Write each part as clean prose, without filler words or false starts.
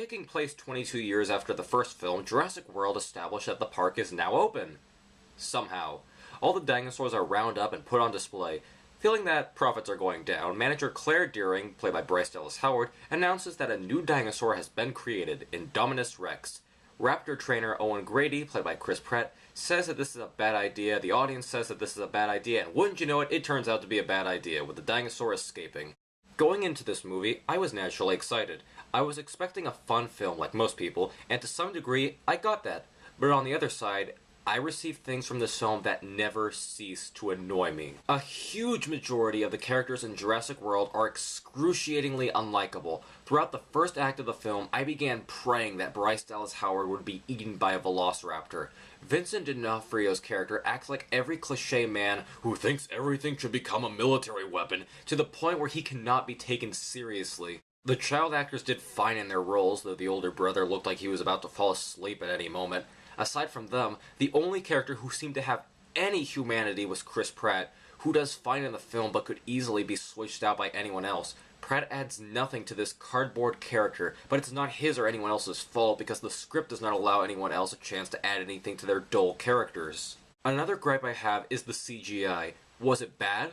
taking place 22 years after the first film, Jurassic World established that the park is now open. Somehow. All the dinosaurs are rounded up and put on display. Feeling that profits are going down, manager Claire Dearing, played by Bryce Dallas Howard, announces that a new dinosaur has been created, Indominus Rex. Raptor trainer Owen Grady, played by Chris Pratt, says that this is a bad idea, the audience says that this is a bad idea, and wouldn't you know it, it turns out to be a bad idea, with the dinosaur escaping. Going into this movie, I was naturally excited. I was expecting a fun film like most people, and to some degree, I got that. But on the other side, I received things from this film that never cease to annoy me. A huge majority of the characters in Jurassic World are excruciatingly unlikable. Throughout the first act of the film, I began praying that Bryce Dallas Howard would be eaten by a velociraptor. Vincent D'Onofrio's character acts like every cliché man who thinks everything should become a military weapon, to the point where he cannot be taken seriously. The child actors did fine in their roles, though the older brother looked like he was about to fall asleep at any moment. Aside from them, the only character who seemed to have any humanity was Chris Pratt, who does fine in the film but could easily be switched out by anyone else. Pratt adds nothing to this cardboard character, but it's not his or anyone else's fault because the script does not allow anyone else a chance to add anything to their dull characters. Another gripe I have is the CGI. Was it bad?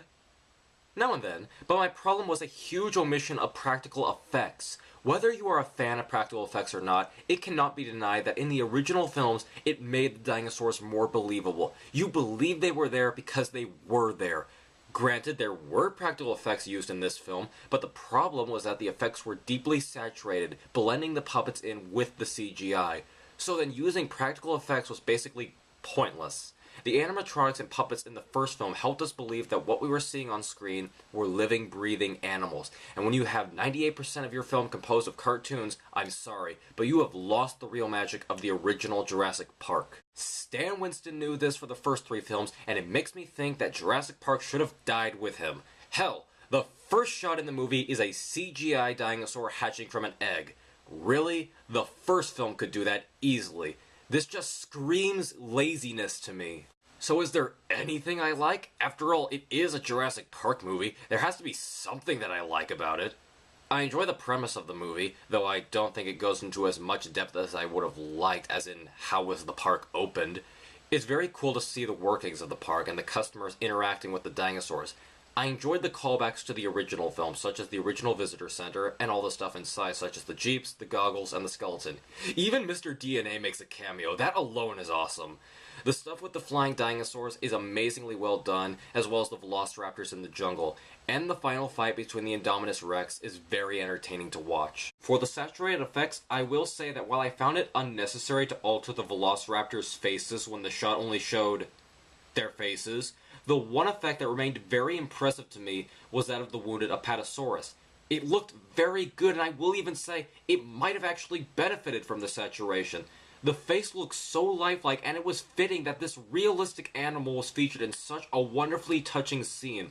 Now and then, but my problem was a huge omission of practical effects. Whether you are a fan of practical effects or not, it cannot be denied that in the original films, it made the dinosaurs more believable. You believed they were there because they were there. Granted, there were practical effects used in this film, but the problem was that the effects were deeply saturated, blending the puppets in with the CGI. So then using practical effects was basically pointless. The animatronics and puppets in the first film helped us believe that what we were seeing on screen were living, breathing animals. And when you have 98% of your film composed of cartoons, I'm sorry, but you have lost the real magic of the original Jurassic Park. Stan Winston knew this for the first 3 films, and it makes me think that Jurassic Park should have died with him. Hell, the first shot in the movie is a CGI dinosaur hatching from an egg. Really? The first film could do that easily. This just screams laziness to me. So is there anything I like? After all, it is a Jurassic Park movie. There has to be something that I like about it. I enjoy the premise of the movie, though I don't think it goes into as much depth as I would have liked, as in how was the park opened. It's very cool to see the workings of the park and the customers interacting with the dinosaurs. I enjoyed the callbacks to the original film, such as the original visitor center, and all the stuff inside, such as the jeeps, the goggles, and the skeleton. Even Mr. DNA makes a cameo. That alone is awesome. The stuff with the flying dinosaurs is amazingly well done, as well as the velociraptors in the jungle. And the final fight between the Indominus Rex is very entertaining to watch. For the saturated effects, I will say that while I found it unnecessary to alter the velociraptors' faces when the shot only showed their faces, the one effect that remained very impressive to me was that of the wounded Apatosaurus. It looked very good, and I will even say it might have actually benefited from the saturation. The face looked so lifelike, and it was fitting that this realistic animal was featured in such a wonderfully touching scene.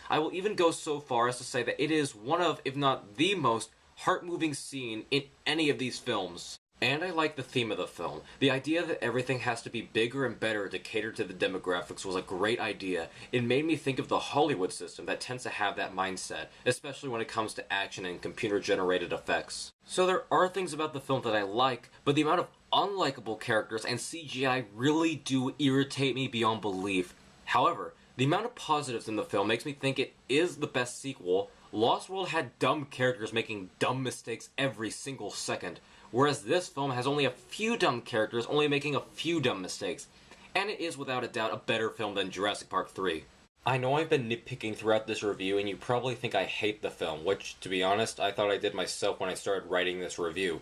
I will even go so far as to say that it is one of, if not the most, heart-moving scene in any of these films. And I like the theme of the film. The idea that everything has to be bigger and better to cater to the demographics was a great idea. It made me think of the Hollywood system that tends to have that mindset, especially when it comes to action and computer-generated effects. So there are things about the film that I like, but the amount of unlikable characters and CGI really do irritate me beyond belief. However, the amount of positives in the film makes me think it is the best sequel. Lost World had dumb characters making dumb mistakes every single second, whereas this film has only a few dumb characters only making a few dumb mistakes, and it is without a doubt a better film than Jurassic Park 3. I know I've been nitpicking throughout this review, and you probably think I hate the film, which, to be honest, I thought I did myself when I started writing this review.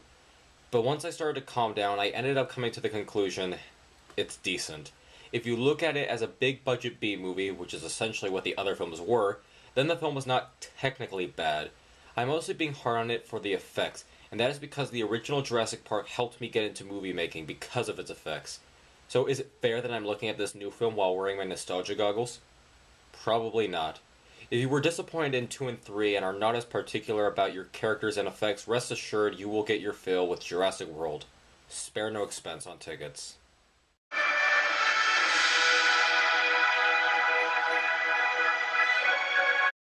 But once I started to calm down, I ended up coming to the conclusion, it's decent. If you look at it as a big-budget B-movie, which is essentially what the other films were, then the film was not technically bad. I'm mostly being hard on it for the effects, and that is because the original Jurassic Park helped me get into movie making because of its effects. So is it fair that I'm looking at this new film while wearing my nostalgia goggles? Probably not. If you were disappointed in 2 and 3 and are not as particular about your characters and effects, rest assured you will get your fill with Jurassic World. Spare no expense on tickets.